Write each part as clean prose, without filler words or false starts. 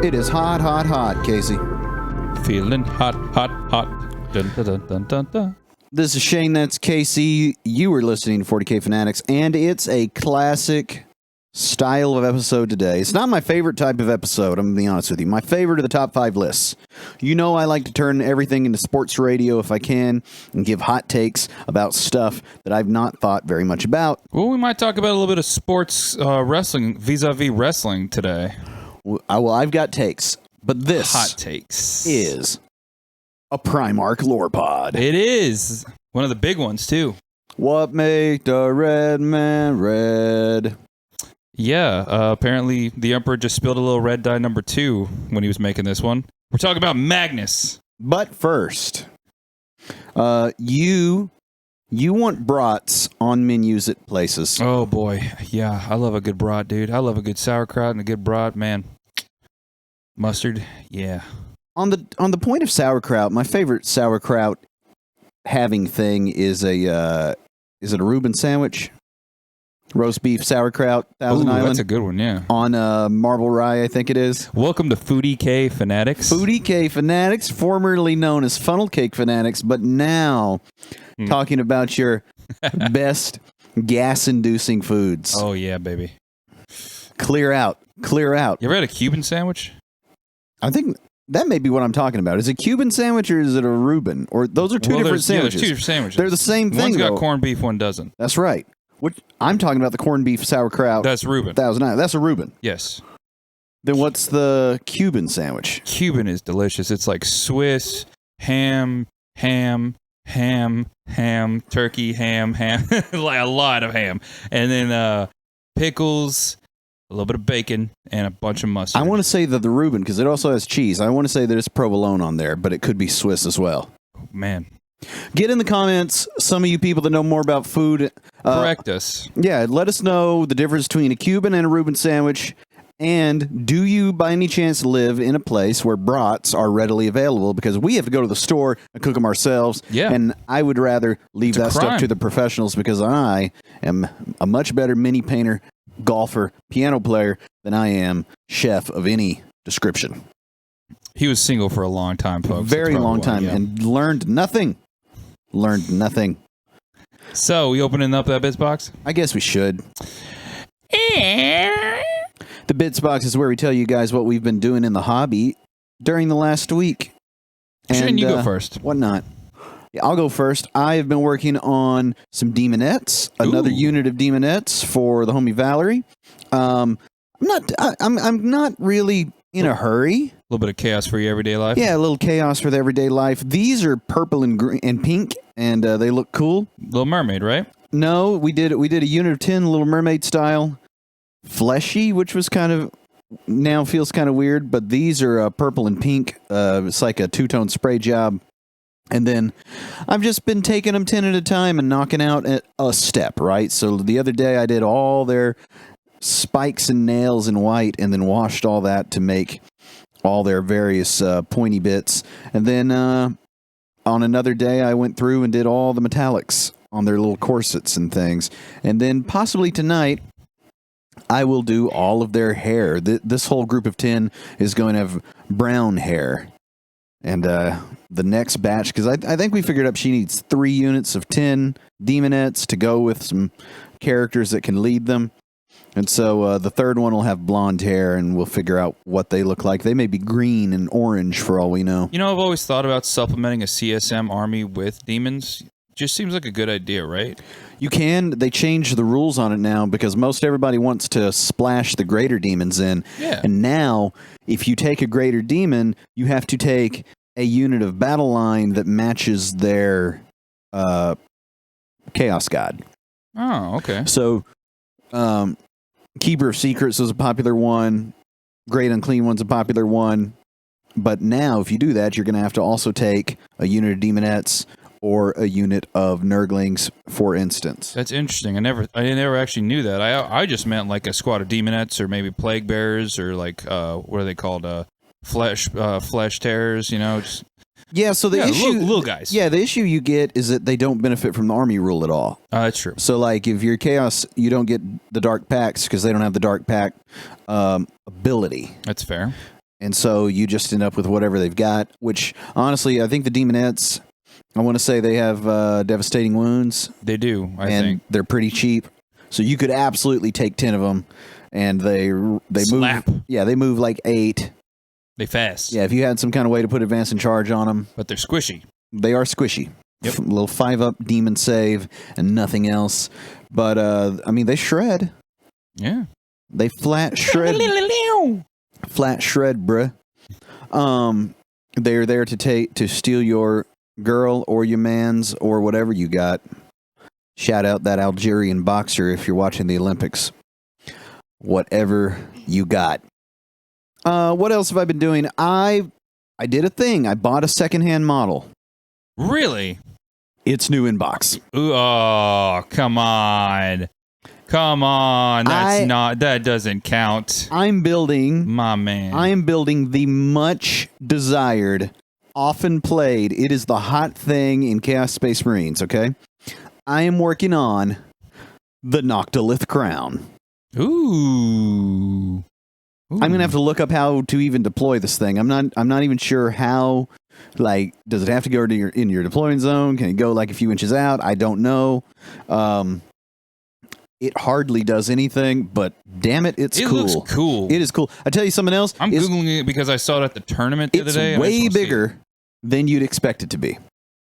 It is hot, hot, hot, Casey. Feeling hot, hot, hot. Dun, dun, dun, dun, dun, dun. This is Shane, that's Casey. You are listening to 40k Fanatics, and it's a classic style of episode today. It's not my favorite type of episode, I'm going to be honest with you. My favorite are the top 5 lists. You know I like to turn everything into sports radio if I can, and give hot takes about stuff that I've not thought very much about. Well, we might talk about a little bit of sports wrestling, vis-a-vis wrestling today. Well, I've got takes, but this Hot takes. is a Primarch lore pod. It is. One of the big ones, too. What make the red man red? Yeah, apparently the Emperor just spilled a little red dye number 2 when he was making this one. We're talking about Magnus. But first, you want brats on menus at places. Oh, boy. Yeah, I love a good brat, dude. I love a good sauerkraut and a good brat, man. Mustard, yeah. On the point of sauerkraut, my favorite sauerkraut having thing is is it a Reuben sandwich? Roast beef sauerkraut, Thousand Island. That's a good one, yeah. On Marble Rye, I think it is. Welcome to Foodie K Fanatics. Foodie K Fanatics, formerly known as Funnel Cake Fanatics, but now talking about your best gas-inducing foods. Oh, yeah, baby. Clear out. Clear out. You ever had a Cuban sandwich? I think that may be what I'm talking about. Is it a Cuban sandwich or is it a Reuben? Or those are two different sandwiches. Yeah, there's 2 different sandwiches. They're the same thing, One's got though. corned beef, one doesn't. That's right. I'm talking about the corned beef sauerkraut. That's Reuben. Thousand Island. That's a Reuben. Yes. Then what's the Cuban sandwich? Cuban is delicious. It's like Swiss, ham, turkey, ham, like a lot of ham. And then pickles, a little bit of bacon, and a bunch of mustard. I want to say that the Reuben, because it also has cheese. I want to say that it's provolone on there, but it could be Swiss as well. Oh, man. Get in the comments, some of you people that know more about food. Correct us. Yeah, let us know the difference between a Cuban and a Reuben sandwich. And do you, by any chance, live in a place where brats are readily available? Because we have to go to the store and cook them ourselves. Yeah. And I would rather leave that stuff to the professionals because I am a much better mini painter, golfer, piano player than I am chef of any description. He was single for a long time, folks. Very long time, yeah. and learned nothing. Learned nothing. So, we opening up that bits box? I guess we should. The Bits Box is where we tell you guys what we've been doing in the hobby during the last week. Shouldn't you go first? Whatnot. Yeah, I'll go first. I have been working on some demonettes, another unit of demonettes for the homie Valerie. I'm not really in a hurry. A little bit of chaos for your everyday life? Yeah, a little chaos for the everyday life. These are purple and green and pink, and they look cool. Little Mermaid, right? No, we did a unit of 10, Little Mermaid style. Fleshy, which was now feels kind of weird, but these are purple and pink. It's like a 2-tone spray job. And then I've just been taking them 10 at a time and knocking out a step, right? So the other day I did all their spikes and nails in white and then washed all that to make all their various pointy bits. And then on another day I went through and did all the metallics on their little corsets and things. And then possibly tonight I will do all of their hair. This whole group of 10 is going to have brown hair. And the next batch, because I think we figured up she needs 3 units of 10 demonettes to go with some characters that can lead them. And so the third one will have blonde hair, and we'll figure out what they look like. They may be green and orange for all we know. You know, I've always thought about supplementing a CSM army with demons. Just seems like a good idea, right? You can. They changed the rules on it now because most everybody wants to splash the greater demons in. Yeah. And now, if you take a greater demon, you have to take a unit of battle line that matches their Chaos God. Oh, okay. So, Keeper of Secrets is a popular one. Great Unclean One's a popular one. But now, if you do that, you're going to have to also take a unit of demonettes or a unit of Nurglings, for instance. That's interesting. I never actually knew that. I just meant like a squad of demonettes or maybe plague bearers or like what are they called? Flesh terrors. You know. Yeah. So the issue, little guys. Yeah, the issue you get is that they don't benefit from the army rule at all. That's true. So like if you're chaos, you don't get the dark packs because they don't have the dark pack ability. That's fair. And so you just end up with whatever they've got, which honestly, I think the Demonettes, I want to say they have devastating wounds. They do, I and think. they're pretty cheap. So you could absolutely take 10 of them, and they Slap. move. Yeah, they move like 8. They fast. Yeah, if you had some kind of way to put advance and charge on them. But they're squishy. They are squishy. Yep. A little 5-up demon save and nothing else. But, I mean, they shred. Yeah. They flat shred. Flat shred, bruh. They're there to steal your girl or your man's or whatever you got. Shout out that Algerian boxer if you're watching the Olympics. Whatever you got. What else have I been doing? I did a thing. I bought a secondhand model. Really? It's new in box. Ooh, oh, come on. Come on. That doesn't count. I'm building. My man. I am building the much desired, often played. It is the hot thing in Chaos Space Marines, okay? I am working on the Noctilith Crown. Ooh. I'm gonna have to look up how to even deploy this thing. I'm not even sure how. Like, does it have to go to in your deployment zone? Can it go like a few inches out? I don't know. It hardly does anything, but damn it, it's cool. It looks cool. It is cool. I tell you something else. I'm Googling it because I saw it at the tournament the other day. It's way bigger than you'd expect it to be.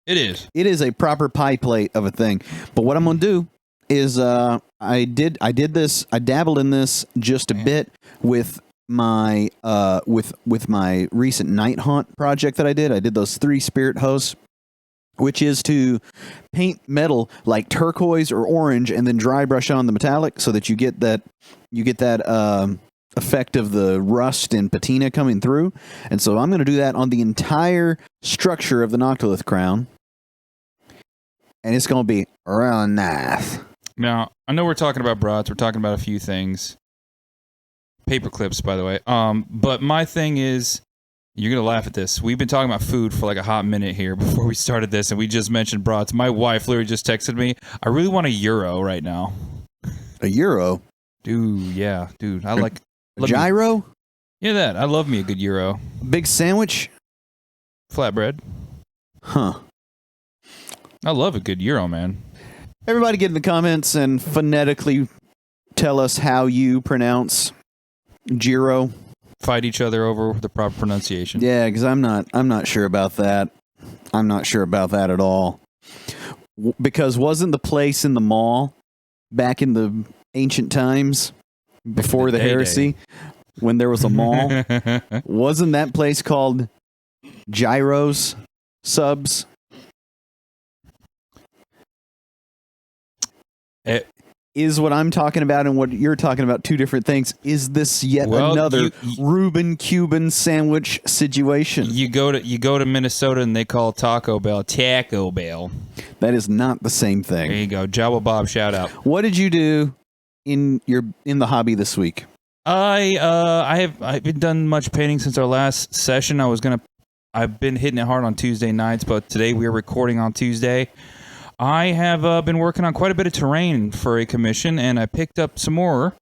It is. It is a proper pie plate of a thing. But what I'm going to do is I did this. I dabbled in this just a bit with my with my recent Night Haunt project that I did. I did those 3 spirit hosts, which is to paint metal like turquoise or orange and then dry brush on the metallic so that you get that effect of the rust and patina coming through. And so I'm going to do that on the entire structure of the Noctilith Crown. And it's going to be real nice. Now, I know we're talking about broads. We're talking about a few things. Paper clips, by the way. But my thing is, you're going to laugh at this. We've been talking about food for like a hot minute here before we started this, and we just mentioned broads. My wife literally just texted me, I really want a gyro right now. A gyro? Dude, yeah. Dude, I like... A gyro? Yeah, that. I love me a good gyro. Big sandwich? Flatbread. Huh. I love a good gyro, man. Everybody get in the comments and phonetically tell us how you pronounce gyro. Fight each other over the proper pronunciation. Yeah, because I'm not sure about that. I'm not sure about that at all. Because wasn't the place in the mall back in the ancient times before the heresy, when there was a mall, wasn't that place called Gyros Subs? Is what I'm talking about and what you're talking about 2 different things? Is this yet another Reuben Cuban sandwich situation? You go to Minnesota and they call Taco Bell Taco Bell. That is not the same thing. There you go, Jabba Bob shout out. What did you do in the hobby this week? I haven't done much painting since our last session. I've been hitting it hard on Tuesday nights, but today we are recording on Tuesday. I have been working on quite a bit of terrain for a commission, and I picked up some more.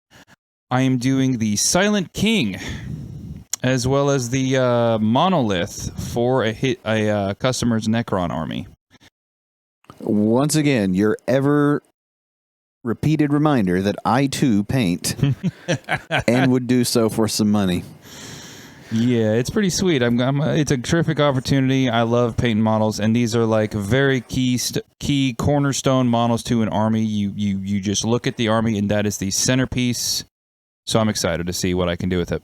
I am doing the Silent King, as well as the monolith for a customer's Necron army. Once again, your ever repeated reminder that I too paint and would do so for some money. Yeah, it's pretty sweet. It's a terrific opportunity. I love painting models, and these are like very key cornerstone models to an army. You just look at the army, and that is the centerpiece. So I'm excited to see what I can do with it.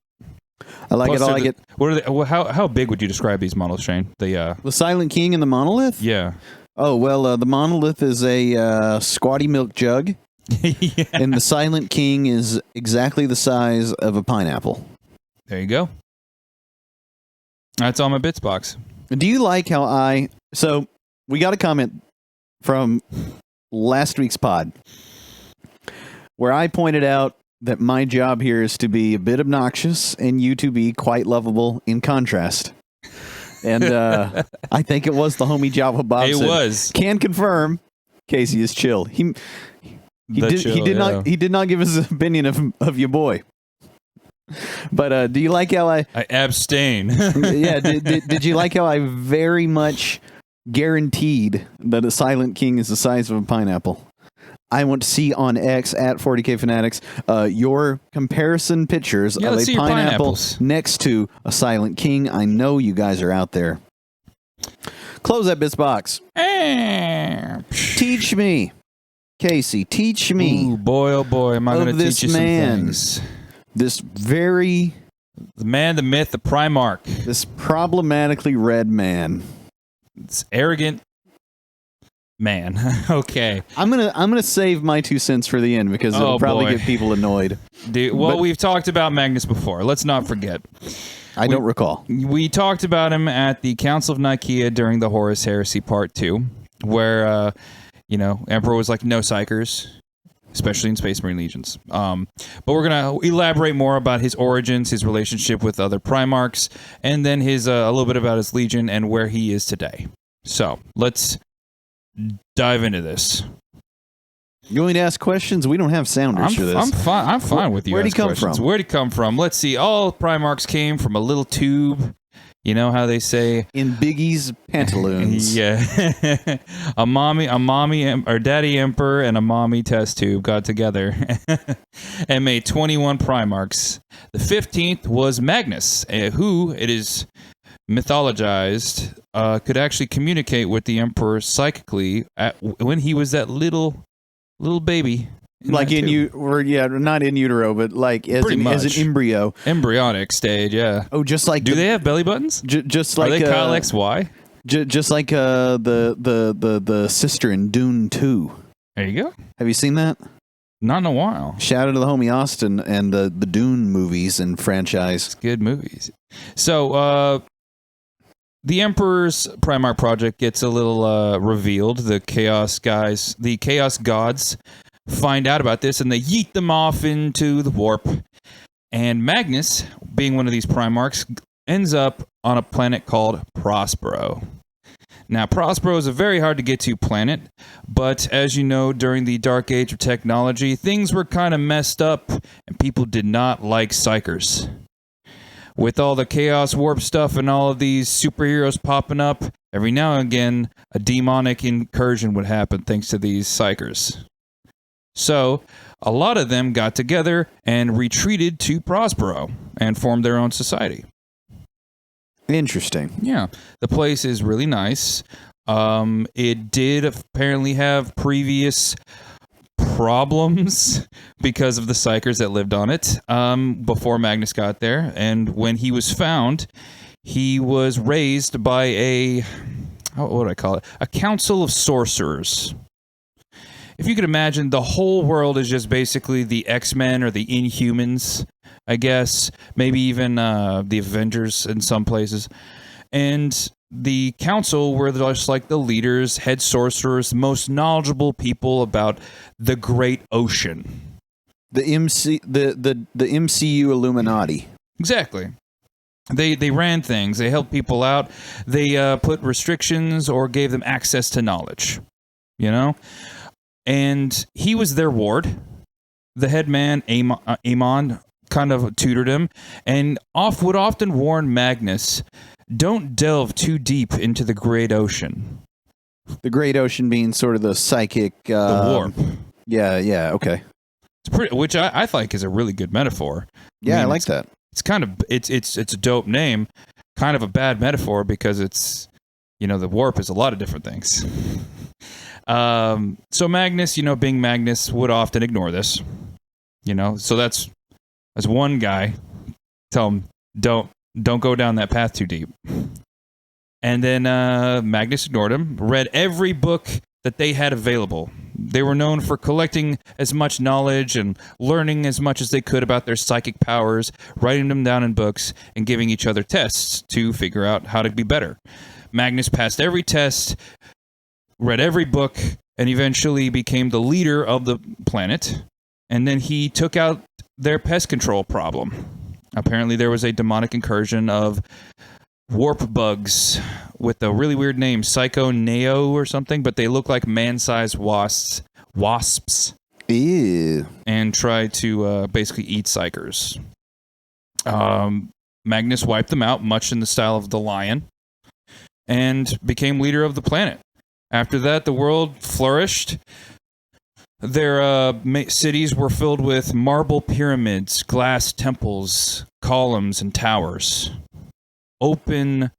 I like it. I like it. What are they? How big would you describe these models, Shane? The Silent King and the monolith. Yeah. Oh well, the monolith is a squatty milk jug, yeah. And the Silent King is exactly the size of a pineapple. There you go. That's on my bits box. Do you like how so we got a comment from last week's pod where I pointed out that my job here is to be a bit obnoxious and you to be quite lovable in contrast. And I think it was the homie Java Bob. It was. Can confirm Casey is chill. He did not give his opinion of your boy. But do you like how I abstain. yeah, did you like how I very much guaranteed that a Silent King is the size of a pineapple? I want to see on X at 40k Fanatics your comparison pictures of let's a see your pineapple pineapples. next to a Silent King. I know you guys are out there. Close that bits box. Teach me, Casey. Teach me. Ooh, boy, oh boy, am I going to teach you some things. This very... The man, the myth, the Primarch. This problematically red man. It's arrogant man. Okay. I'm gonna save my 2 cents for the end because it'll probably get people annoyed. Dude, well, we've talked about Magnus before. Let's not forget. I don't recall. We talked about him at the Council of Nicaea during the Horus Heresy Part 2, where, Emperor was like, no psychers, especially in Space Marine Legions. But we're going to elaborate more about his origins, his relationship with other Primarchs, and then his a little bit about his Legion and where he is today. So, let's dive into this. You want me to ask questions? We don't have sounders for this. I'm fine with you. Where'd he come from? Where'd he come from? Let's see. All Primarchs came from a little tube. You know how they say in Biggie's pantaloons. Yeah, a mommy, or daddy emperor, and a mommy test tube got together and made 21 Primarchs. The 15th was Magnus, who it is mythologized could actually communicate with the emperor psychically when he was that little baby. Like not in utero, but like as an embryo. Embryonic stage, yeah. Oh, just like... Do they have belly buttons? Just like... Are they Kyle XY? Just like the sister in Dune 2. There you go. Have you seen that? Not in a while. Shout out to the homie Austin and the Dune movies and franchise. It's good movies. So, the Emperor's Primarch project gets a little revealed. The Chaos gods find out about this and they yeet them off into the warp. And Magnus, being one of these Primarchs, ends up on a planet called Prospero. Now, Prospero is a very hard to get to planet, but as you know, during the dark age of technology, things were kind of messed up and people did not like psychers. With all the chaos warp stuff and all of these superheroes popping up, every now and again, a demonic incursion would happen thanks to these psychers. So, a lot of them got together and retreated to Prospero and formed their own society. Interesting. Yeah. The place is really nice. It did apparently have previous problems because of the psychers that lived on it before Magnus got there. And when he was found, he was raised by what would I call it? A council of sorcerers. If you could imagine, the whole world is just basically the X-Men or the Inhumans, I guess. Maybe even the Avengers in some places. And the council were just like the leaders, head sorcerers, most knowledgeable people about the great ocean. The MCU Illuminati. Exactly. They ran things. They helped people out. They put restrictions or gave them access to knowledge. You know? And he was their ward. The head man, Amon, kind of tutored him and would often warn Magnus, don't delve too deep into the great ocean. The great ocean being sort of the psychic... the warp. Yeah, okay. It's pretty, which I think is a really good metaphor. Yeah, I like that. It's kind of... It's a dope name. Kind of a bad metaphor because it's... the warp is a lot of different things. So Magnus, being Magnus, would often ignore this. So that's one guy. Tell him, don't go down that path too deep. And then Magnus ignored him, read every book that they had available. They were known for collecting as much knowledge and learning as much as they could about their psychic powers, writing them down in books, and giving each other tests to figure out how to be better. Magnus passed every test, read every book, and eventually became the leader of the planet. And then he took out their pest control problem. Apparently there was a demonic incursion of warp bugs with a really weird name, Psycho Neo or something, but they look like man-sized wasps. Ew. And try to basically eat psychers. Magnus wiped them out, much in the style of the lion, and became leader of the planet. After that, the world flourished. Their cities were filled with marble pyramids, glass temples, columns, and towers. Open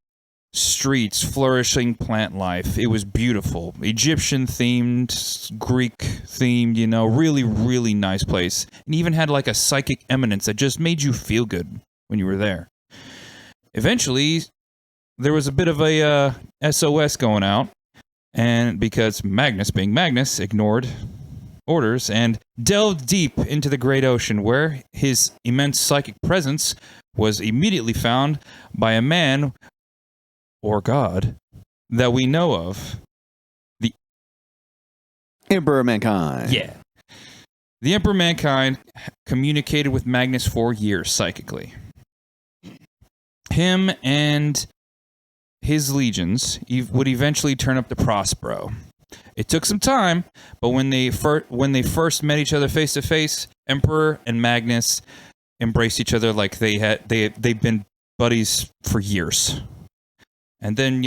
streets, flourishing plant life. It was beautiful. Egyptian-themed, Greek-themed, really, really nice place. And even had like a psychic eminence that just made you feel good when you were there. Eventually, there was a bit of a SOS going out, and because Magnus, being Magnus, ignored orders and delved deep into the great ocean, where his immense psychic presence was immediately found by a man or god that we know of. The Emperor of Mankind. Yeah. The Emperor of Mankind communicated with Magnus for years psychically. Him and his legions would eventually turn up to Prospero. It took some time, but when they first met each other face to face, Emperor and Magnus embraced each other like they've been buddies for years. And then,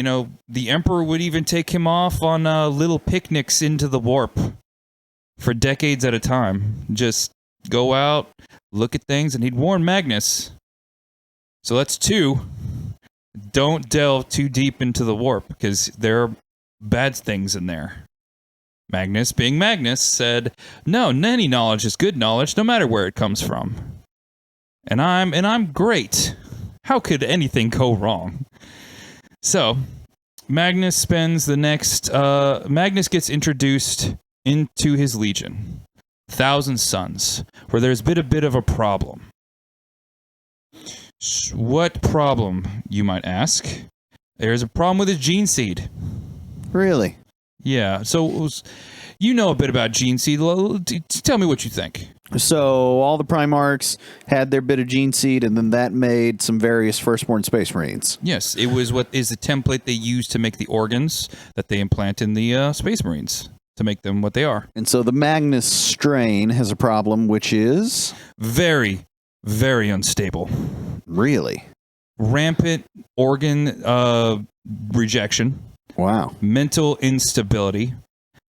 the Emperor would even take him off on little picnics into the warp for decades at a time. Just go out, look at things, and he'd warn Magnus. So that's 2. Don't delve too deep into the warp, because there are bad things in there. Magnus, being Magnus, said, "No, any knowledge is good knowledge, no matter where it comes from. And I'm great. How could anything go wrong?" So, Magnus spends the next. Magnus gets introduced into his legion, 1,000 Sons, where there's a bit of a problem. What problem, you might ask? There's a problem with his gene seed. Really? Yeah. So, you know a bit about gene seed. Tell me what you think. So all the Primarchs had their bit of gene seed, and then that made some various firstborn Space Marines. Yes, it was what is the template they used to make the organs that they implant in the Space Marines to make them what they are. And so the Magnus strain has a problem, which is very, very unstable. Really? Rampant organ rejection. Wow. Mental instability.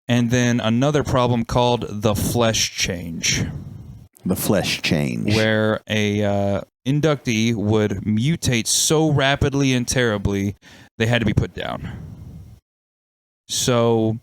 And then another problem called the flesh change. The flesh change. Where a inductee would mutate so rapidly and terribly, they had to be put down. So,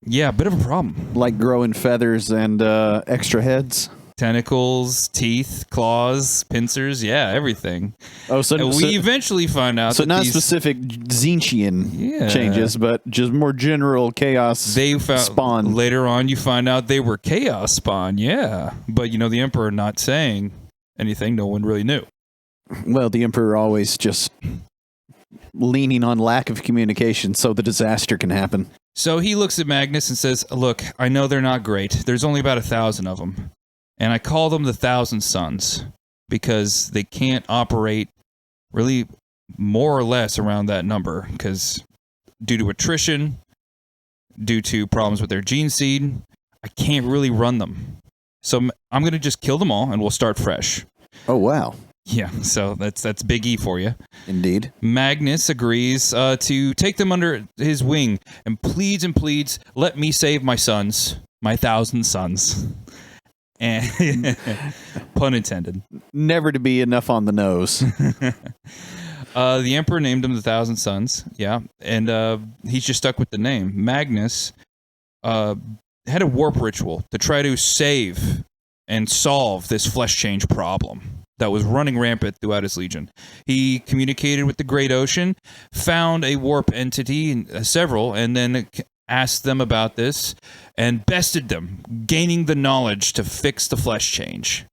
yeah, a bit of a problem. Like growing feathers and extra heads? Tentacles, teeth, claws, pincers, yeah, everything. Oh, so we eventually find out so that not specific Zinchian changes, but just more general chaos. They found spawn. Later on, you find out they were chaos spawn. Yeah, but the Emperor not saying anything. No one really knew. Well, the Emperor always just leaning on lack of communication, so the disaster can happen. So he looks at Magnus and says, "Look, I know they're not great. There's only about 1,000 of them. And I call them the 1,000 Sons because they can't operate really more or less around that number because due to attrition, due to problems with their gene seed, I can't really run them. So I'm going to just kill them all and we'll start fresh." Oh, wow. Yeah, so that's Big E for you. Indeed. Magnus agrees to take them under his wing and pleads, "Let me save my sons, my 1,000 sons." And pun intended. Never to be enough on the nose. The Emperor named him the 1,000 Sons. Yeah, and he's just stuck with the name. Magnus had a warp ritual to try to save and solve this flesh change problem that was running rampant throughout his legion. He communicated with the Great Ocean, found a warp entity, several, and then asked them about this and bested them, gaining the knowledge to fix the flesh change.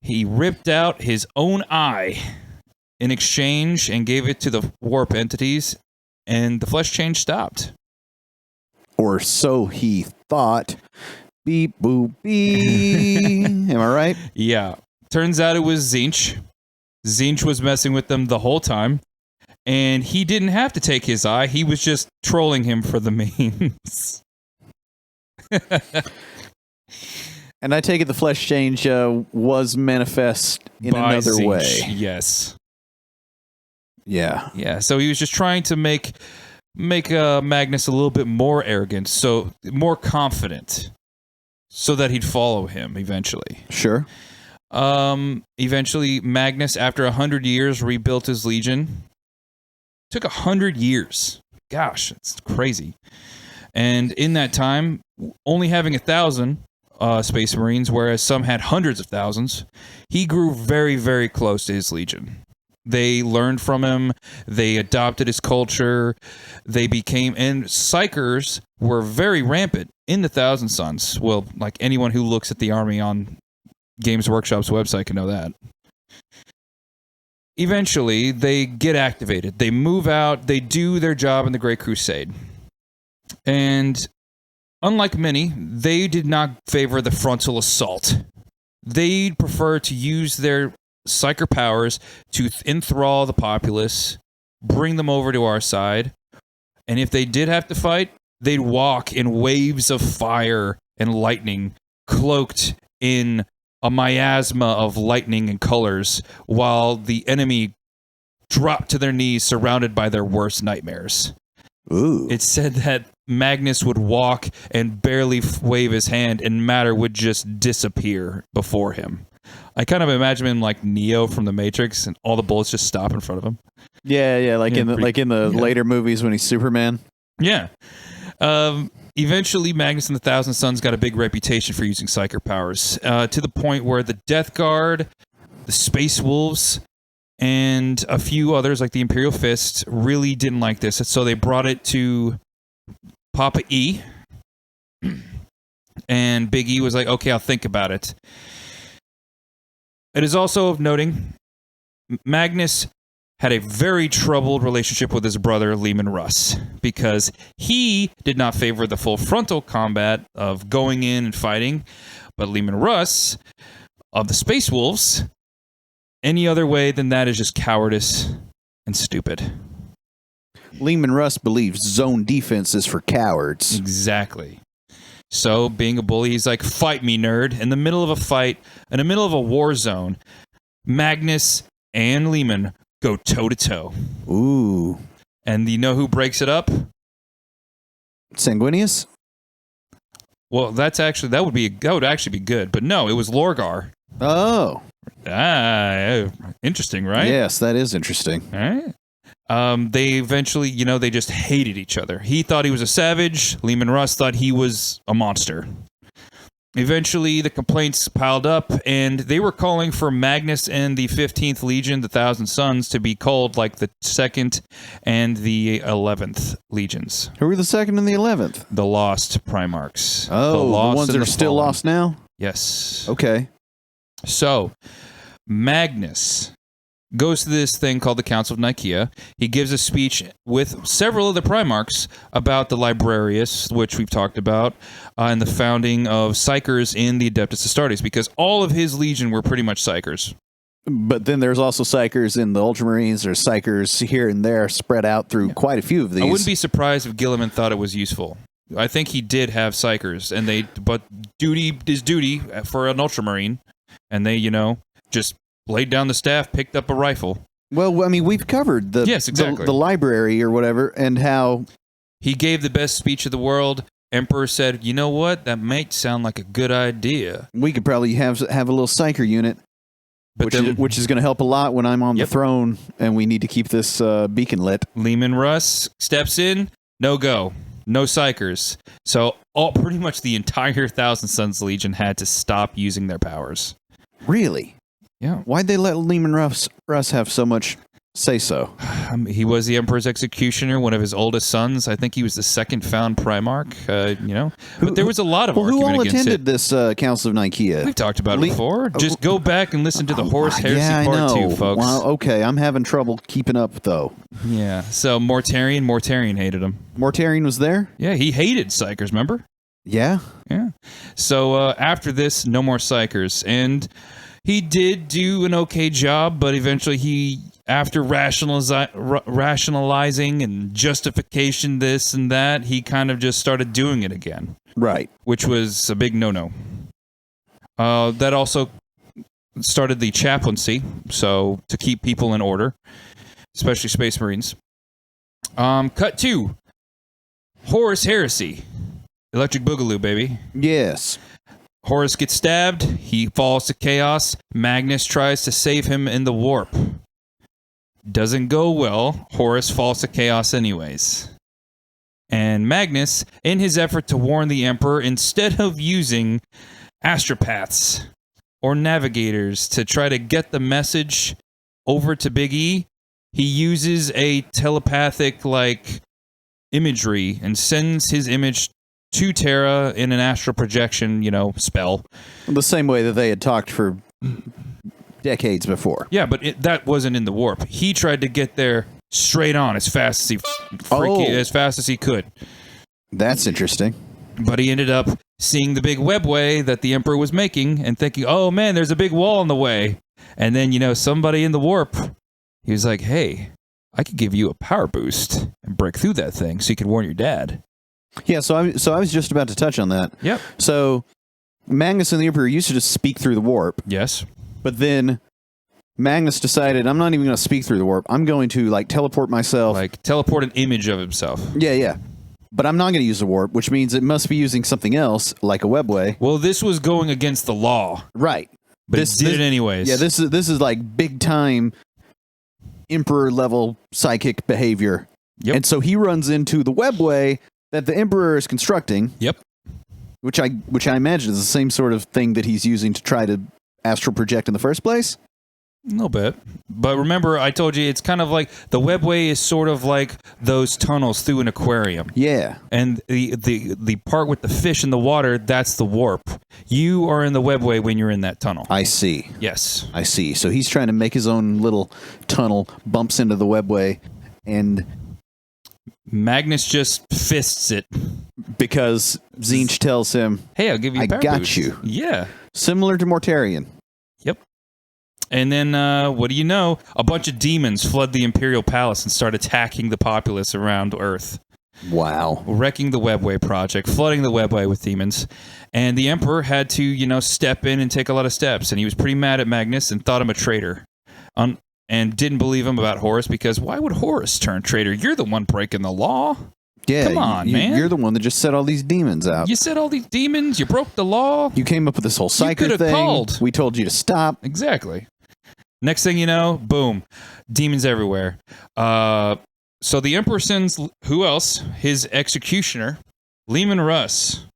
He ripped out his own eye in exchange and gave it to the warp entities, and the flesh change stopped. Or so he thought. Beep, boop, beep. Am I right? Yeah. Turns out it was Zinch. Zinch was messing with them the whole time. And he didn't have to take his eye. He was just trolling him for the memes. And I take it the flesh change was manifest in By another Tzeentch, way. Yes. Yeah. Yeah. So he was just trying to make Magnus a little bit more arrogant, so more confident, so that he'd follow him eventually. Sure. Eventually, Magnus, after 100 years, rebuilt his legion. Took 100 years. Gosh, it's crazy. And in that time, only having 1,000 Space Marines, whereas some had hundreds of thousands, he grew very, very close to his legion. They learned from him. They adopted his culture. They became, and Psychers were very rampant in the Thousand Sons. Well, like anyone who looks at the army on Games Workshop's website can know that. Eventually, they get activated. They move out. They do their job in the Great Crusade. And unlike many, they did not favor the frontal assault. They prefer to use their Psyker powers to enthrall the populace, bring them over to our side, and if they did have to fight, they'd walk in waves of fire and lightning, cloaked in a miasma of lightning and colors, while the enemy dropped to their knees, surrounded by their worst nightmares. Ooh. It said that Magnus would walk and barely wave his hand, and matter would just disappear before him. I kind of imagine him like Neo from the Matrix, and all the bullets just stop in front of him. Yeah, like in the later movies when he's Superman. Yeah. Eventually, Magnus and the Thousand Sons got a big reputation for using Psyker powers, to the point where the Death Guard, the Space Wolves, and a few others like the Imperial Fist really didn't like this, so they brought it to Papa E, and Big E was like, okay, I'll think about it. It is also of noting, Magnus had a very troubled relationship with his brother, Leman Russ, because he did not favor the full frontal combat of going in and fighting, but Leman Russ, of the Space Wolves, any other way than that is just cowardice and stupid. Leman Russ believes zone defense is for cowards. Exactly. So, being a bully, he's like, fight me, nerd. In the middle of a fight, in the middle of a war zone, Magnus and Leman go toe-to-toe. Ooh. And you know who breaks it up? Sanguinius? Well, that would actually be good. But no, it was Lorgar. Oh. Interesting, right? Yes, that is interesting. All right. They eventually, they just hated each other. He thought he was a savage. Leman Russ thought he was a monster. Eventually, the complaints piled up, and they were calling for Magnus and the 15th Legion, the Thousand Sons, to be called like the 2nd and the 11th Legions. Who were the 2nd and the 11th? The Lost Primarchs. Oh, the ones that are still fallen. lost now? Yes. Okay. So, Magnus goes to this thing called the Council of Nicaea. He gives a speech with several of the Primarchs about the Librarius, which we've talked about, and the founding of Psychers in the Adeptus Astartes, because all of his legion were pretty much Psychers. But then there's also Psychers in the Ultramarines. There's Psychers here and there spread out through quite a few of these. I wouldn't be surprised if Gilliman thought it was useful. I think he did have Psychers, but duty is duty for an Ultramarine, and they, just laid down the staff, picked up a rifle. Well, I mean, we've covered the library or whatever, and how he gave the best speech of the world. Emperor said, "You know what? That might sound like a good idea. We could probably have a little Psyker unit, which is going to help a lot when I'm on the throne, and we need to keep this beacon lit." Leman Russ steps in. No go. No Psychers. So pretty much the entire Thousand Sons Legion had to stop using their powers. Really? Yeah. Why'd they let Leman Russ have so much say-so? He was the Emperor's executioner, one of his oldest sons. I think he was the second found Primarch, But there was a lot of argument who all against attended this Council of Nicaea? We've talked about it before. Just go back and listen to the Horus Heresy Part 2, folks. Well, okay, I'm having trouble keeping up, though. Yeah, so Mortarion hated him. Mortarion was there? Yeah, he hated Psychers, remember? Yeah. Yeah. So after this, no more Psychers. And he did do an okay job, but eventually after rationalizing and justification this and that, he kind of just started doing it again. Right. Which was a big no-no. That also started the chaplaincy, so to keep people in order, especially Space Marines. Cut 2. Horus Heresy. Electric Boogaloo, baby. Yes. Horus gets stabbed. He falls to chaos. Magnus tries to save him in the warp. Doesn't go well. Horus falls to chaos anyways. And Magnus, in his effort to warn the Emperor, instead of using astropaths or navigators to try to get the message over to Big E, he uses a telepathic imagery and sends his image to Terra in an astral projection, spell. The same way that they had talked for decades before. Yeah, but that wasn't in the warp. He tried to get there straight on as fast as he could. That's interesting. But he ended up seeing the big webway that the Emperor was making and thinking, oh man, there's a big wall in the way. And then, somebody in the warp, he was like, hey, I could give you a power boost and break through that thing so you could warn your dad. Yeah, so I was just about to touch on that. Yep. So Magnus and the Emperor used to just speak through the warp. Yes. But then Magnus decided, I'm not even going to speak through the warp. I'm going to teleport myself. Teleport an image of himself. Yeah. But I'm not going to use the warp, which means it must be using something else, like a webway. Well, this was going against the law. Right. But it did it anyways. Yeah, this is like big time Emperor level psychic behavior. Yep. And so he runs into the webway that the Emperor is constructing. Yep. Which I imagine is the same sort of thing that he's using to try to astral project in the first place. A little bit. But remember, I told you, it's kind of like the webway is sort of like those tunnels through an aquarium. Yeah. And the part with the fish in the water, that's the warp. You are in the webway when you're in that tunnel. I see. Yes. I see. So he's trying to make his own little tunnel, bumps into the webway, and Magnus just fists it. Because Tzeentch tells him, hey, I'll give you a power got boost. you. Yeah. Similar to Mortarion. Yep. And then, what do you know? A bunch of demons flood the Imperial Palace and start attacking the populace around Earth. Wow. Wrecking the Webway project, flooding the Webway with demons. And the Emperor had to, step in and take a lot of steps. And he was pretty mad at Magnus and thought him a traitor. And didn't believe him about Horus because why would Horus turn traitor? You're the one breaking the law. Yeah, come on, man. You're the one that just set all these demons out. You set all these demons. You broke the law. You came up with this whole psychic thing. Called. We told you to stop. Exactly. Next thing you know, boom, demons everywhere. So the Emperor sends, who else? His executioner, Leman Russ,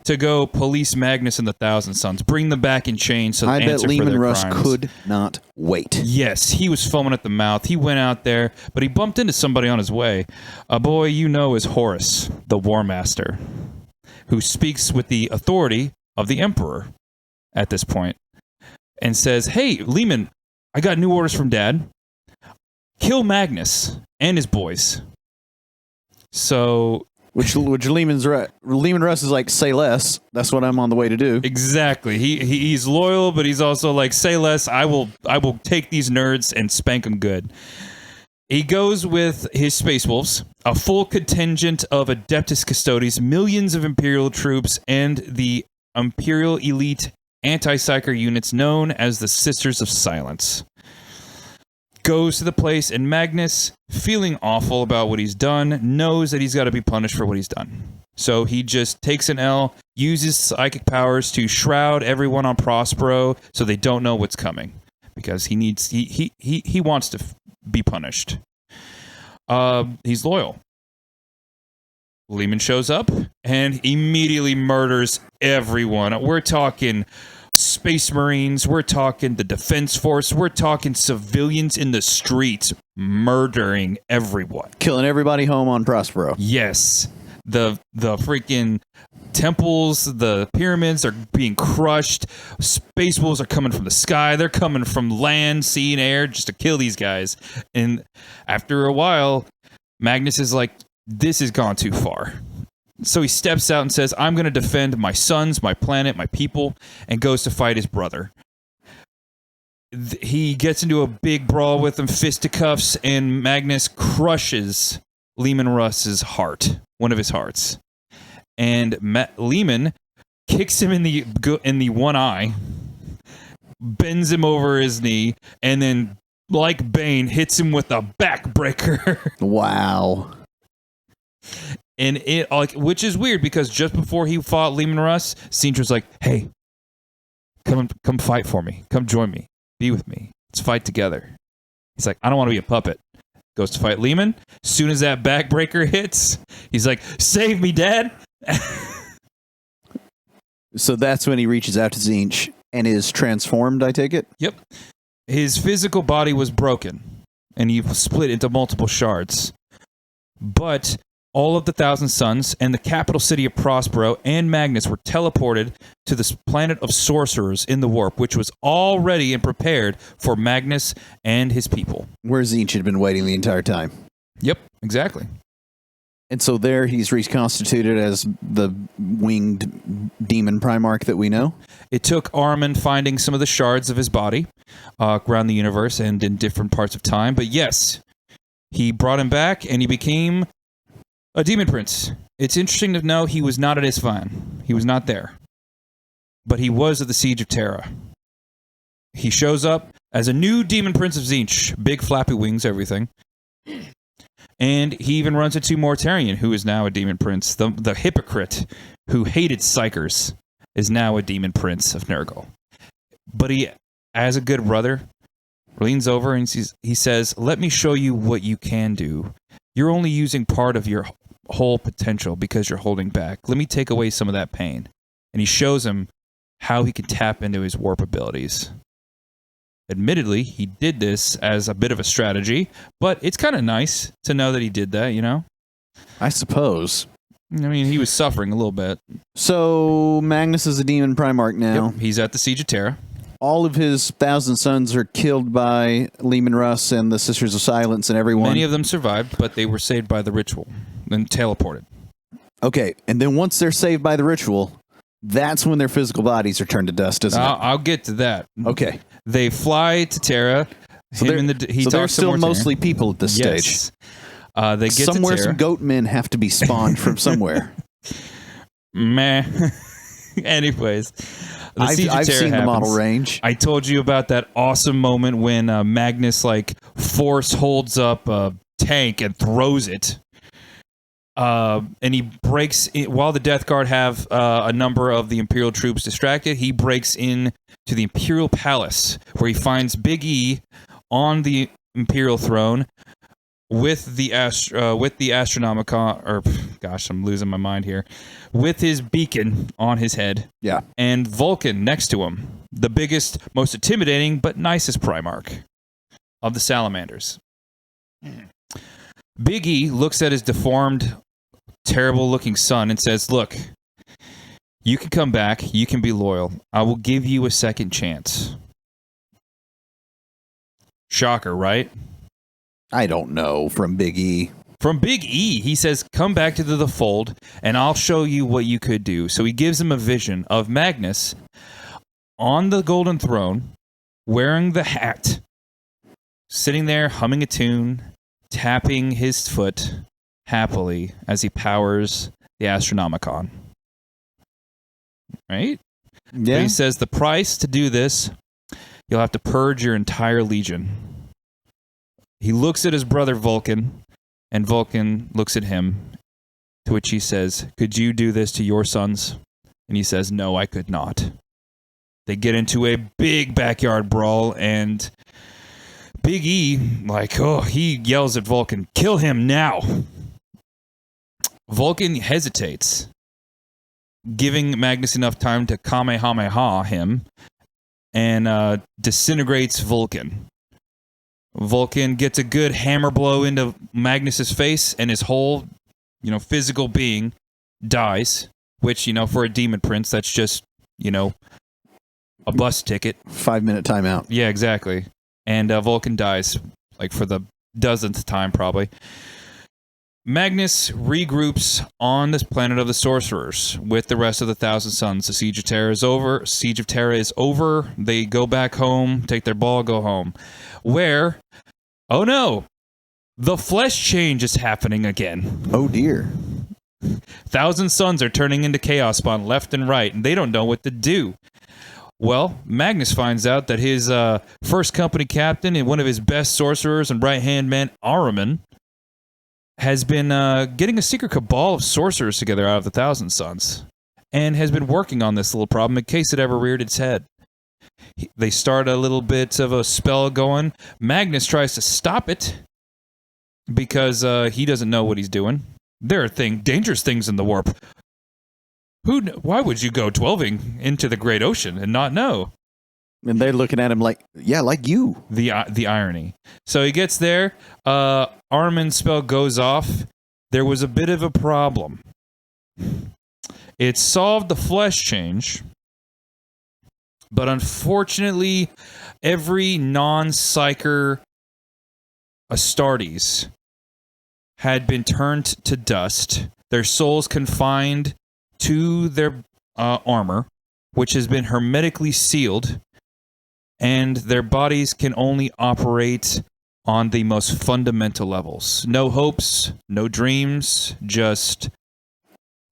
to go police Magnus and the Thousand Sons, bring them back in chains. So I bet Leman Russ crimes. could not wait. Yes, he was foaming at the mouth. He went out there, but he bumped into somebody on his way. A boy is Horus, the War Master, who speaks with the authority of the Emperor at this point and says, hey, Leman, I got new orders from Dad. Kill Magnus and his boys. So... Which Leman Russ is like, say less. That's what I'm on the way to do. Exactly. He's loyal, but he's also like, say less. I will take these nerds and spank them good. He goes with his Space Wolves, a full contingent of Adeptus Custodes, millions of Imperial troops, and the Imperial elite anti-psyker units known as the Sisters of Silence. Goes to the place, and Magnus, feeling awful about what he's done, knows that he's got to be punished for what he's done. So he just takes an L, uses psychic powers to shroud everyone on Prospero so they don't know what's coming, because he wants to be punished. He's loyal. Leman shows up and immediately murders everyone. We're talking Space Marines, we're talking the Defense Force, we're talking civilians in the streets, murdering everyone. Killing everybody home on Prospero. Yes. The freaking temples, the pyramids are being crushed. Space wolves are coming from the sky. They're coming from land, sea, and air just to kill these guys. And after a while, Magnus is like, this has gone too far. So he steps out and says, I'm going to defend my sons, my planet, my people, and goes to fight his brother. He gets into a big brawl with him, fisticuffs, and Magnus crushes Leman Russ's heart, one of his hearts. And Leman kicks him in the one eye, bends him over his knee, and then, like Bane, hits him with a backbreaker. Wow. And it, like, which is weird because just before he fought Leman Russ, Tzeentch was like, "Hey, come fight for me. Come join me. Be with me. Let's fight together." He's like, "I don't want to be a puppet." Goes to fight Leman. As soon as that backbreaker hits, he's like, "Save me, Dad." So that's when he reaches out to Tzeentch and is transformed, I take it? Yep. His physical body was broken, and he split into multiple shards. But all of the Thousand Suns and the capital city of Prospero and Magnus were teleported to this planet of sorcerers in the warp, which was all ready and prepared for Magnus and his people. Where Tzeentch had been waiting the entire time. Yep, exactly. And so there he's reconstituted as the winged demon Primarch that we know. It took Armin finding some of the shards of his body around the universe and in different parts of time. But yes, he brought him back and he became a demon prince. It's interesting to know he was not at Isfahan. He was not there. But he was at the Siege of Terra. He shows up as a new demon prince of Tzeentch. Big flappy wings, everything. And he even runs into Mortarion, who is now a demon prince. The hypocrite who hated Psychers is now a demon prince of Nurgle. But he, as a good brother, leans over and he says, "Let me show you what you can do. You're only using part of your whole potential because you're holding back. Let me take away some of that pain." And he shows him how he can tap into his warp abilities. Admittedly, he did this as a bit of a strategy, but it's kind of nice to know that he did that, you know? I suppose. I mean, he was suffering a little bit. So Magnus is a demon Primarch now. Yep, he's at the Siege of Terra. All of his Thousand Sons are killed by Leman Russ and the Sisters of Silence and everyone. Many of them survived, but they were saved by the ritual and teleported. Okay, and then once they're saved by the ritual, that's when their physical bodies are turned to dust, isn't it? I'll get to that. Okay. They fly to Terra. So they're still mostly people at this stage. Yes. They get somewhere to Terra. some goat men have to be spawned from somewhere. Meh. Anyways, I've seen the model range. I told you about that awesome moment when Magnus force holds up a tank and throws it. And he breaks in, while the Death Guard have a number of the Imperial troops distracted. He breaks in to the Imperial Palace, where he finds Big E on the Imperial throne with the Astronomicon. Or gosh, I'm losing my mind here. With his beacon on his head, yeah, and Vulcan next to him, the biggest, most intimidating, but nicest Primarch of the Salamanders. Big E looks at his deformed, terrible-looking son and says, "Look, you can come back. You can be loyal. I will give you a second chance." Shocker, right? I don't know, from Big E. From Big E, he says, "Come back to the fold, and I'll show you what you could do." So he gives him a vision of Magnus on the golden throne, wearing the hat, sitting there humming a tune, tapping his foot happily as he powers the Astronomicon. Right? Yeah. But he says the price to do this, you'll have to purge your entire legion. He looks at his brother Vulcan, and Vulcan looks at him, to which he says, "Could you do this to your sons?" And he says, "No, I could not." They get into a big backyard brawl, and Big E, he yells at Vulcan, "Kill him now!" Vulcan hesitates, giving Magnus enough time to Kamehameha him, and disintegrates Vulcan. Vulcan gets a good hammer blow into Magnus's face, and his whole, physical being dies, which, for a demon prince, that's just, a bus ticket. 5-minute timeout. Yeah, exactly. And Vulcan dies, for the dozenth time, probably. Magnus regroups on this planet of the sorcerers with the rest of the Thousand Sons. The Siege of Terra is over. Siege of Terra is over. They go back home, take their ball, go home. Where, oh no, the flesh change is happening again. Oh dear. 1,000 suns are turning into chaos spawn left and right, and they don't know what to do. Well, Magnus finds out that his first company captain and one of his best sorcerers and right-hand man, Ahriman, has been getting a secret cabal of sorcerers together out of the 1,000 Suns, and has been working on this little problem in case it ever reared its head. They start a little bit of a spell going. Magnus tries to stop it because he doesn't know what he's doing. There are dangerous things in the warp. Why would you go delving into the great ocean and not know? And they're looking at him like, yeah, like you. The irony. So he gets there. Ahriman's spell goes off. There was a bit of a problem. It solved the flesh change, but unfortunately, every non-psyker Astartes had been turned to dust. Their souls confined to their armor, which has been hermetically sealed, and their bodies can only operate on the most fundamental levels. No hopes, no dreams, just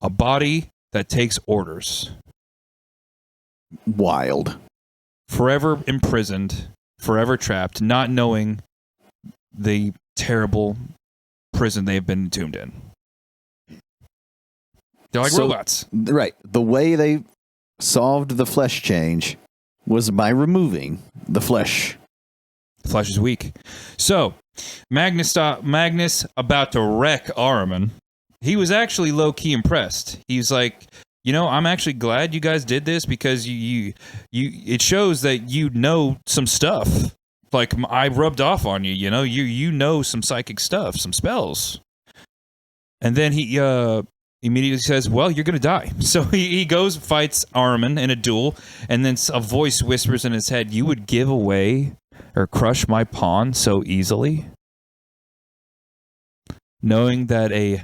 a body that takes orders. Wild. Forever imprisoned, forever trapped, not knowing the terrible prison they have been entombed in. They're like robots. Right. The way they solved the flesh change was by removing the flesh. The flesh is weak. So, Magnus about to wreck Ahriman. He was actually low-key impressed. He's like, I'm actually glad you guys did this because it shows that you know some stuff. Like, I rubbed off on you, you know some psychic stuff, some spells. And then he immediately says, well, you're going to die. So he goes, fights Ahriman in a duel, and then a voice whispers in his head, you would give away or crush my pawn so easily? Knowing that a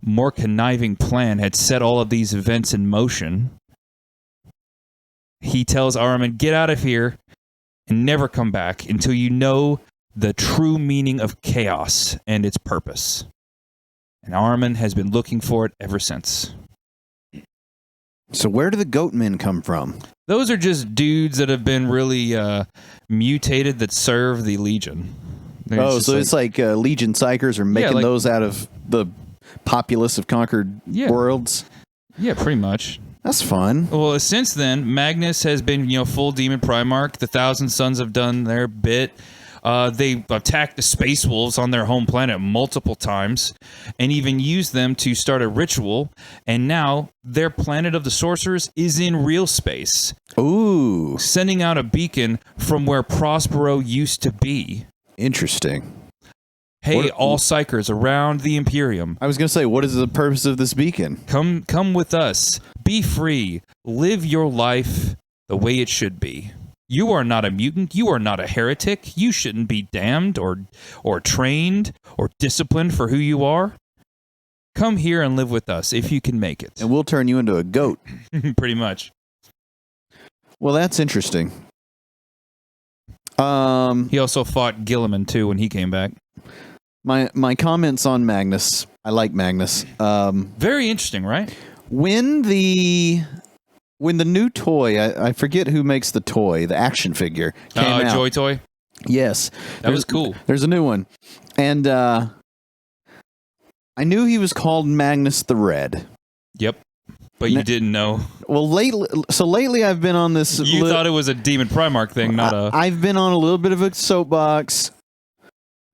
more conniving plan had set all of these events in motion, he tells Ahriman, get out of here and never come back until you know the true meaning of chaos and its purpose. And Ahriman has been looking for it ever since. So where do the goat men come from? Those are just dudes that have been really mutated that serve the Legion. It's like Legion Psychers are making those out of the populace of conquered worlds? Yeah, pretty much. That's fun. Well, since then, Magnus has been, full demon Primarch. The 1,000 Suns have done their bit. They attacked the Space Wolves on their home planet multiple times and even used them to start a ritual. And now their planet of the Sorcerers is in real space. Ooh. Sending out a beacon from where Prospero used to be. Interesting. Hey, all psychers around the Imperium. I was going to say, what is the purpose of this beacon? Come with us. Be free. Live your life the way it should be. You are not a mutant. You are not a heretic. You shouldn't be damned or trained or disciplined for who you are. Come here and live with us if you can make it. And we'll turn you into a goat. Pretty much. Well, that's interesting. He also fought Gilliman, too, when he came back. My comments on Magnus. I like Magnus. Very interesting, right? When the new toy, I forget who makes the toy, the action figure, came out. Joy Toy? Yes. That was cool. There's a new one. And I knew he was called Magnus the Red. Yep. But you didn't know. Well, lately I've been on this... You thought it was a Demon Primarch thing, not a... I've been on a little bit of a soapbox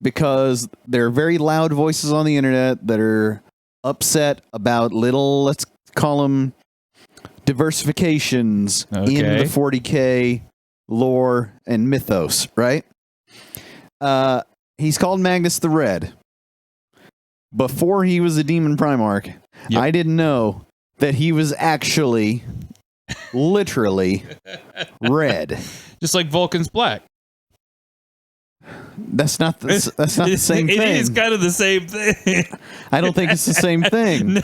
because there are very loud voices on the internet that are upset about let's call them diversifications in the 40k lore and mythos, right? He's called Magnus the Red. Before he was a Demon Primarch, I didn't know that he was actually literally red. Just like Vulcan's black. That's not the same thing. It is kind of the same thing. I don't think it's the same thing.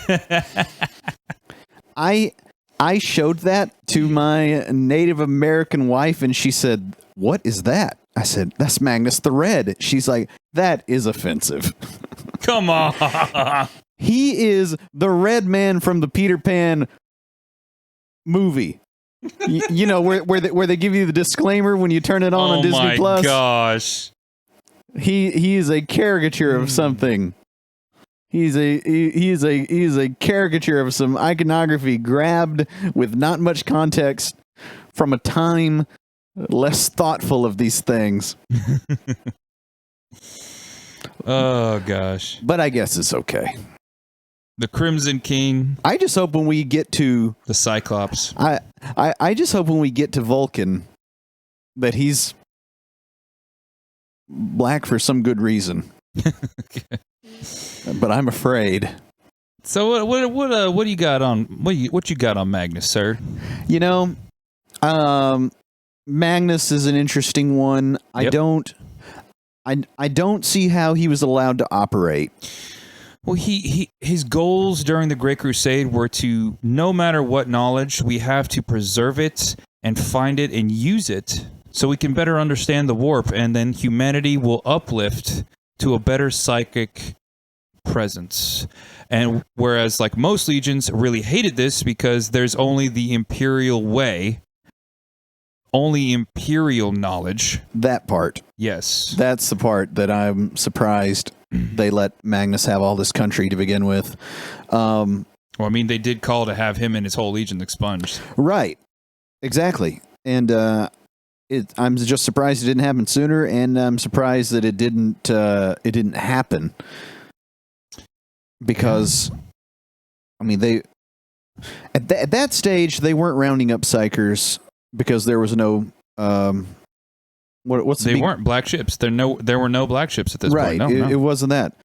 I showed that to my Native American wife, and she said, "What is that?" I said, "That's Magnus the Red." She's like, "That is offensive." Come on. He is the red man from the Peter Pan movie. You know, where they give you the disclaimer when you turn it on Disney Plus. Oh my gosh. He is a caricature of something. He's a caricature of some iconography grabbed with not much context from a time less thoughtful of these things. Oh gosh. But I guess it's okay. The Crimson King. I just hope when we get to the Cyclops. I just hope when we get to Vulcan that he's black for some good reason. But I'm afraid. So what do you got on what you got on Magnus, sir? You know, Magnus is an interesting one. Yep. I don't see how he was allowed to operate. Well, his goals during the Great Crusade were to, no matter what knowledge, we have to preserve it and find it and use it so we can better understand the warp, and then humanity will uplift to a better psychic presence. And whereas like most legions really hated this because there's only the Imperial way, only Imperial knowledge. That part. Yes. That's the part that I'm surprised they let Magnus have all this country to begin with. Well, I mean, they did call to have him and his whole legion expunged. Right. Exactly. And I'm just surprised it didn't happen sooner, and I'm surprised that it didn't happen. Because, I mean, they at that stage they weren't rounding up psychers because there was no they weren't black ships. There were no black ships at this right. point. No, it wasn't that.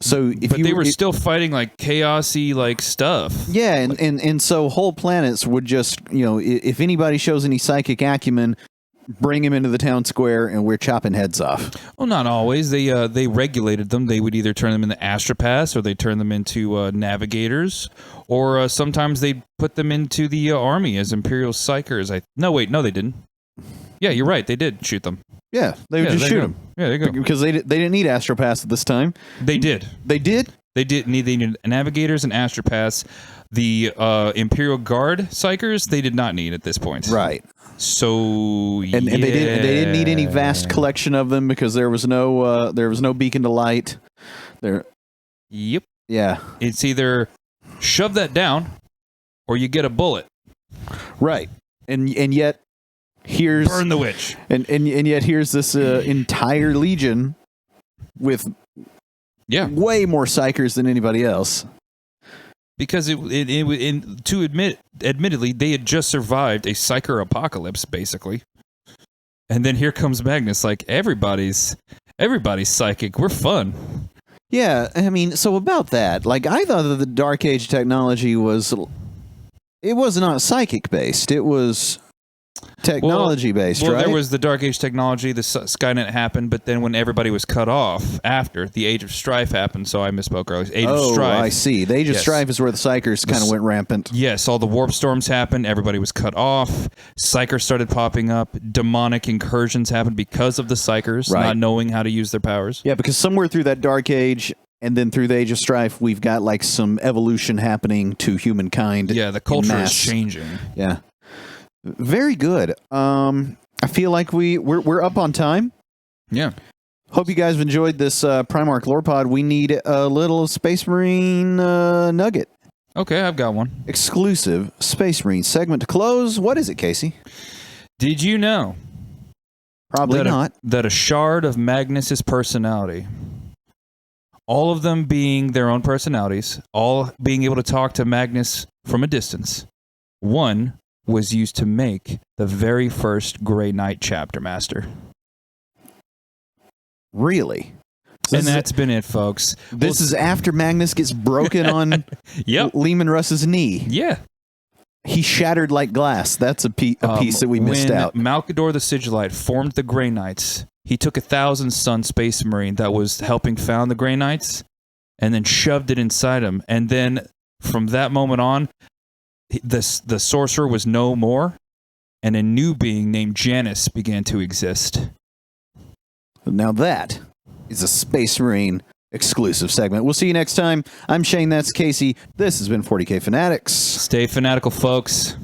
So they were still fighting like chaosy like stuff. Yeah, and so whole planets would just, you know, if anybody shows any psychic acumen, bring him into the town square and we're chopping heads off. Well, not always. They regulated them. They would either turn them into astropaths or they turn them into navigators, or sometimes they put them into the army as Imperial psychers. No, they didn't. Yeah, you're right. They did shoot them. Yeah, they would just shoot them. Yeah, there you go. Because they didn't need astropaths at this time. They did. They did? They needed navigators and astropaths. The Imperial Guard psychers, they did not need at this point. Right. So and they didn't need any vast collection of them because there was no beacon to light. There. Yep. Yeah. It's either shove that down or you get a bullet. Right. And yet here's burn the witch. And yet here's this entire legion with way more psychers than anybody else. Because admittedly, they had just survived a psyker apocalypse, basically. And then here comes Magnus, like, everybody's psychic. We're fun. Yeah, I mean, so about that, like, I thought that the Dark Age technology was not psychic based. It was technology based, right? Well, there was the Dark Age technology, the Skynet happened, but then when everybody was cut off after, the Age of Strife happened, so I misspoke earlier. Age of Strife. I see. The Age of Strife is where the Psychers kind of went rampant. Yes, all the warp storms happened, everybody was cut off, Psychers started popping up, demonic incursions happened because of the Psychers not knowing how to use their powers. Yeah, because somewhere through that Dark Age and then through the Age of Strife, we've got like some evolution happening to humankind. Yeah, the culture is changing. Yeah. Very good. I feel like we're up on time. Yeah. Hope you guys have enjoyed this Primarch lore pod. We need a little Space Marine nugget. Okay, I've got one. Exclusive Space Marine segment to close. What is it, Casey? Did you know? Probably not. That a shard of Magnus's personality, all of them being their own personalities, all being able to talk to Magnus from a distance, one was used to make the very first Grey Knight chapter master. Really? And that's been it, folks. This is after Magnus gets broken on Lehman Russ's knee. Yeah. He shattered like glass. That's a piece that we missed out. When Malkador the Sigillite formed the Grey Knights, he took 1,000-son Space Marine that was helping found the Grey Knights and then shoved it inside him. And then from that moment on, the sorcerer was no more, and a new being named Janus began to exist. Now that is a Space Marine exclusive segment. We'll see you next time. I'm Shane. That's Casey. This has been 40k Fanatics. Stay fanatical, folks.